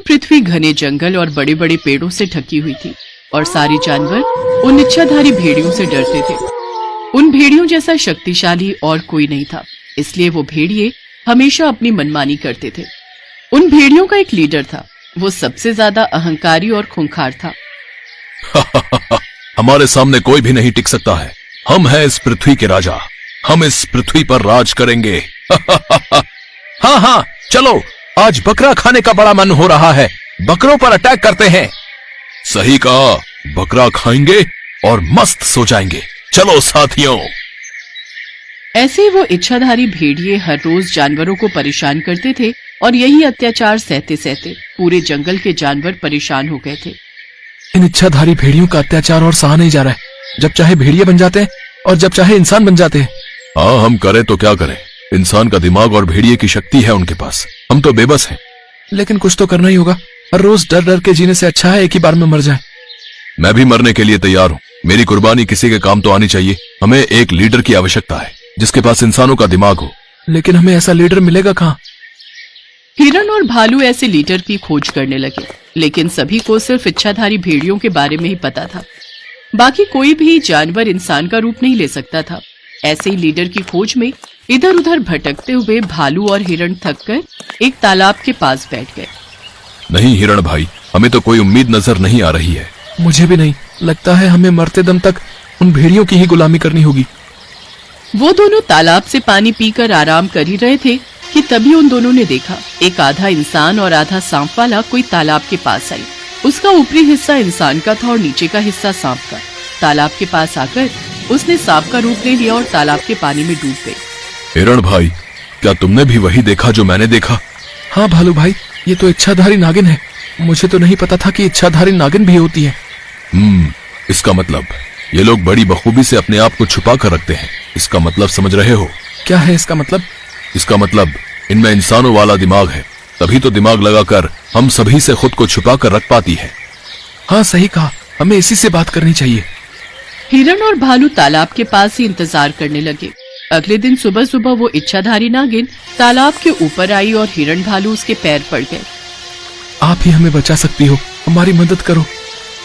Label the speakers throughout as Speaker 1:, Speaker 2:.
Speaker 1: पृथ्वी घने जंगल और बड़े बड़े पेड़ों से ढकी हुई थी और सारे जानवर उन इच्छाधारी भेड़ियों से डरते थे। उन भेड़ियों जैसा शक्तिशाली और कोई नहीं था, इसलिए वो भेड़िए हमेशा अपनी मनमानी करते थे। उन भेड़ियों का एक लीडर था, वो सबसे ज्यादा अहंकारी और खूंखार था।
Speaker 2: हमारे सामने कोई भी नहीं टिक सकता है। हम हैं इस पृथ्वी के राजा, हम इस पृथ्वी पर राज करेंगे। हाँ हाँ, चलो आज बकरा खाने का बड़ा मन हो रहा है, बकरों पर अटैक करते हैं। सही कहा, बकरा खाएंगे और मस्त सो जाएंगे। चलो साथियों।
Speaker 1: ऐसे वो इच्छाधारी भेड़िए हर रोज जानवरों को परेशान करते थे और यही अत्याचार सहते सहते पूरे जंगल के जानवर परेशान हो गए थे।
Speaker 2: इन इच्छाधारी भेड़ियों का अत्याचार और सहा नहीं जा रहा है। जब चाहे भेड़िए बन जाते हैं और जब चाहे इंसान बन जाते हैं। हाँ, हम करें तो क्या करें, इंसान का दिमाग और भेड़िए की शक्ति है उनके पास, हम तो बेबस हैं। लेकिन कुछ तो करना ही होगा, हर रोज डर डर के जीने से अच्छा है एक ही बार में मर जाए। मैं भी मरने के लिए तैयार हूँ, मेरी कुर्बानी किसी के काम तो आनी चाहिए। हमें एक लीडर की आवश्यकता है जिसके पास इंसानों का दिमाग हो। लेकिन हमें ऐसा लीडर मिलेगा कहाँ?
Speaker 1: हिरण और भालू ऐसे लीडर की खोज करने लगे, लेकिन सभी को सिर्फ इच्छाधारी भेड़ियों के बारे में ही पता था। बाकी कोई भी जानवर इंसान का रूप नहीं ले सकता था। ऐसे ही लीडर की खोज में इधर उधर भटकते हुए भालू और हिरण थककर एक तालाब के पास बैठ गए।
Speaker 2: नहीं हिरण भाई, हमें तो कोई उम्मीद नजर नहीं आ रही है। मुझे भी नहीं लगता है, हमें मरते दम तक उन भेड़ियों की ही गुलामी करनी होगी।
Speaker 1: वो दोनों तालाब से पानी पीकर आराम कर ही रहे थे कि तभी उन दोनों ने देखा एक आधा इंसान और आधा सांप वाला कोई तालाब के पास आई। उसका ऊपरी हिस्सा इंसान का था और नीचे का हिस्सा सांप का। तालाब के पास आकर उसने सांप का रूप ले लिया और तालाब के पानी में डूब गई।
Speaker 2: हिरण भाई, क्या तुमने भी वही देखा जो मैंने देखा? हाँ भालू भाई, ये तो इच्छाधारी नागिन है। मुझे तो नहीं पता था कि इच्छाधारी नागिन भी होती है। इसका मतलब ये लोग बड़ी बखूबी से अपने आप को छुपा कर रखते हैं। इसका मतलब समझ रहे हो? क्या है इसका मतलब? इसका मतलब इनमें इंसानों वाला दिमाग है, तभी तो दिमाग लगाकर हम सभी से खुद को छुपा कर रख पाती है। हाँ सही कहा, हमें इसी से बात करनी चाहिए।
Speaker 1: हिरण और भालू तालाब के पास ही इंतजार करने लगे। अगले दिन सुबह सुबह वो इच्छाधारी नागिन तालाब के ऊपर आई और हिरण भालू उसके पैर पड़ गए।
Speaker 2: आप ही हमें बचा सकती हो, हमारी मदद करो।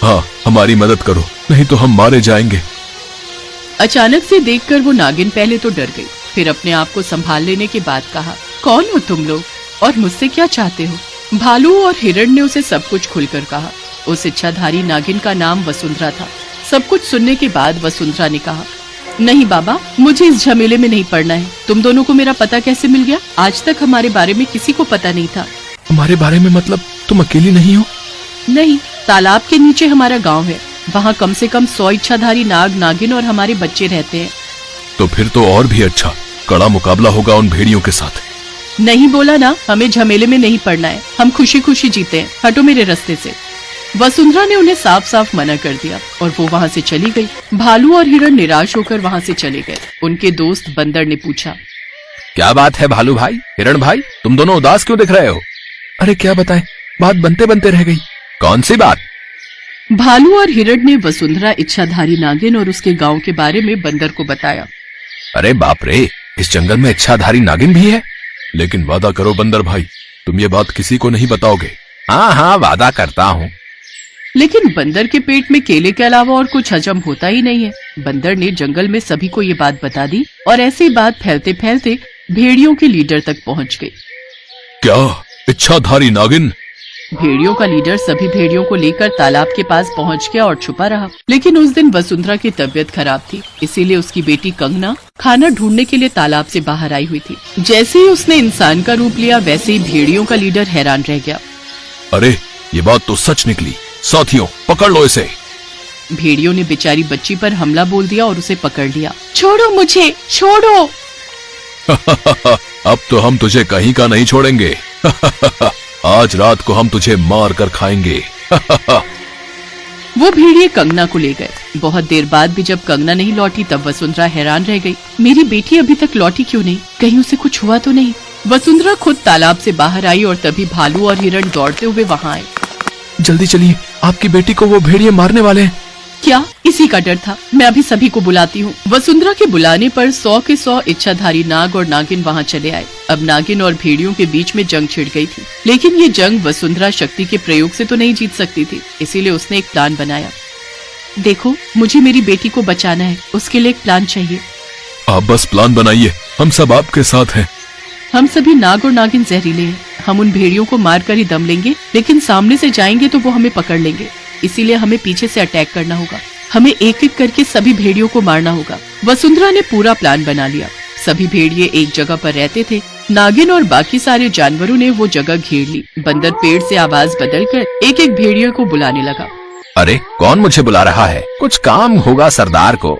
Speaker 2: हाँ, हमारी मदद करो, नहीं तो हम मारे जाएंगे।
Speaker 1: अचानक से देखकर वो नागिन पहले तो डर गई, फिर अपने आप को संभाल लेने के बाद कहा, कौन हो तुम लोग और मुझसे क्या चाहते हो? भालू और हिरण ने उसे सब कुछ खुलकर कहा। उस इच्छाधारी नागिन का नाम वसुंधरा था। सब कुछ सुनने के बाद वसुंधरा ने कहा, नहीं बाबा, मुझे इस झमेले में नहीं पड़ना है। तुम दोनों को मेरा पता कैसे मिल गया? आज तक हमारे बारे में किसी को पता नहीं था।
Speaker 2: हमारे बारे में मतलब तुम अकेली नहीं हो?
Speaker 1: नहीं, तालाब के नीचे हमारा गांव है, वहाँ कम से कम 100 इच्छाधारी नाग नागिन और हमारे बच्चे रहते हैं।
Speaker 2: तो फिर तो और भी अच्छा, कड़ा मुकाबला होगा उन भेड़ियों के साथ।
Speaker 1: नहीं बोला ना, हमें झमेले में नहीं पड़ना है, हम खुशी खुशी जीते हैं, हटो मेरे रास्ते से। वसुंधरा ने उन्हें साफ साफ मना कर दिया और वो वहाँ से चली गई। भालू और हिरण निराश होकर वहाँ से चले गए। उनके दोस्त बंदर ने पूछा,
Speaker 2: क्या बात है भालू भाई, हिरण भाई, तुम दोनों उदास क्यों दिख रहे हो? अरे क्या बताएं, बात बनते बनते रह गई। कौन सी बात?
Speaker 1: भालू और हिरण ने वसुंधरा इच्छाधारी नागिन और उसके गांव के बारे में बंदर को बताया।
Speaker 2: अरे बाप रे, इस जंगल में इच्छाधारी नागिन भी है? लेकिन वादा करो बंदर भाई, तुम ये बात किसी को नहीं बताओगे। हाँ हाँ, वादा करता हूँ।
Speaker 1: लेकिन बंदर के पेट में केले के अलावा और कुछ हजम होता ही नहीं है। बंदर ने जंगल में सभी को ये बात बता दी और ऐसी बात फैलते फैलते भेड़ियों के लीडर तक पहुँच गई।
Speaker 2: क्या इच्छाधारी नागिन?
Speaker 1: भेड़ियों का लीडर सभी भेड़ियों को लेकर तालाब के पास पहुंच गया और छुपा रहा। लेकिन उस दिन वसुंधरा की तबीयत खराब थी, इसीलिए उसकी बेटी कंगना खाना ढूंढने के लिए तालाब से बाहर आई हुई थी। जैसे ही उसने इंसान का रूप लिया, वैसे ही भेड़ियों का लीडर हैरान रह गया।
Speaker 2: अरे ये बात तो सच निकली। साथियों, पकड़ लो इसे।
Speaker 1: भेड़ियों ने बेचारी बच्ची पर हमला बोल दिया और उसे पकड़ लिया। छोड़ो मुझे, छोड़ो।
Speaker 2: अब तो हम तुझे कहीं का नहीं छोड़ेंगे। आज रात को हम तुझे मार कर खाएंगे।
Speaker 1: वो भेड़िए कंगना को ले गए। बहुत देर बाद भी जब कंगना नहीं लौटी, तब वसुंधरा हैरान रह गई। मेरी बेटी अभी तक लौटी क्यों नहीं? कहीं उसे कुछ हुआ तो नहीं? वसुंधरा खुद तालाब से बाहर आई और तभी भालू और हिरण दौड़ते हुए वहाँ आए।
Speaker 2: जल्दी चलिए, आपकी बेटी को वो भेड़िए मारने वाले हैं।
Speaker 1: क्या? इसी का डर था। मैं अभी सभी को बुलाती हूँ। वसुंधरा के बुलाने पर 100 के 100 इच्छाधारी नाग और नागिन वहाँ चले आए। अब नागिन और भेड़ियों के बीच में जंग छिड़ गई थी, लेकिन ये जंग वसुंधरा शक्ति के प्रयोग से तो नहीं जीत सकती थी। इसीलिए उसने एक प्लान बनाया। देखो, मुझे मेरी बेटी को बचाना है, उसके लिए एक प्लान चाहिए।
Speaker 2: आप बस प्लान बनाइए, हम सब आपके साथ हैं।
Speaker 1: हम सभी नाग और नागिन जहरीले हैं। हम उन भेड़ियों को मार कर ही दम लेंगे, लेकिन सामने से जाएंगे तो वो हमें पकड़ लेंगे। इसीलिए हमें पीछे से अटैक करना होगा। हमें एक एक करके सभी भेड़ियों को मारना होगा। वसुंधरा ने पूरा प्लान बना लिया। सभी भेड़िए एक जगह पर रहते थे। नागिन और बाकी सारे जानवरों ने वो जगह घेर ली। बंदर पेड़ से आवाज बदलकर एक एक भेड़िए को बुलाने लगा।
Speaker 3: अरे, कौन मुझे बुला रहा है? कुछ काम होगा सरदार को।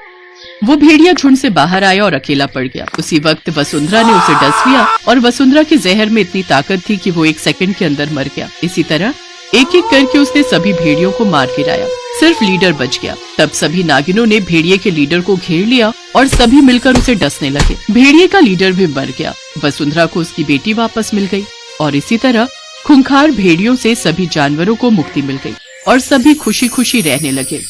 Speaker 1: वो भेड़िया झुंड से बाहर आया और अकेला पड़ गया। उसी वक्त वसुंधरा ने उसे डस लिया और वसुंधरा के जहर में इतनी ताकत थी कि वो 1 सेकंड के अंदर मर गया। इसी तरह एक एक करके उसने सभी भेड़ियों को मार गिराया। सिर्फ लीडर बच गया। तब सभी नागिनों ने भेड़िए के लीडर को घेर लिया और सभी मिलकर उसे डसने लगे। भेड़िए का लीडर भी मर गया। वसुंधरा को उसकी बेटी वापस मिल गई और इसी तरह खूंखार भेड़ियों से सभी जानवरों को मुक्ति मिल गई और सभी खुशी खुशी रहने लगे।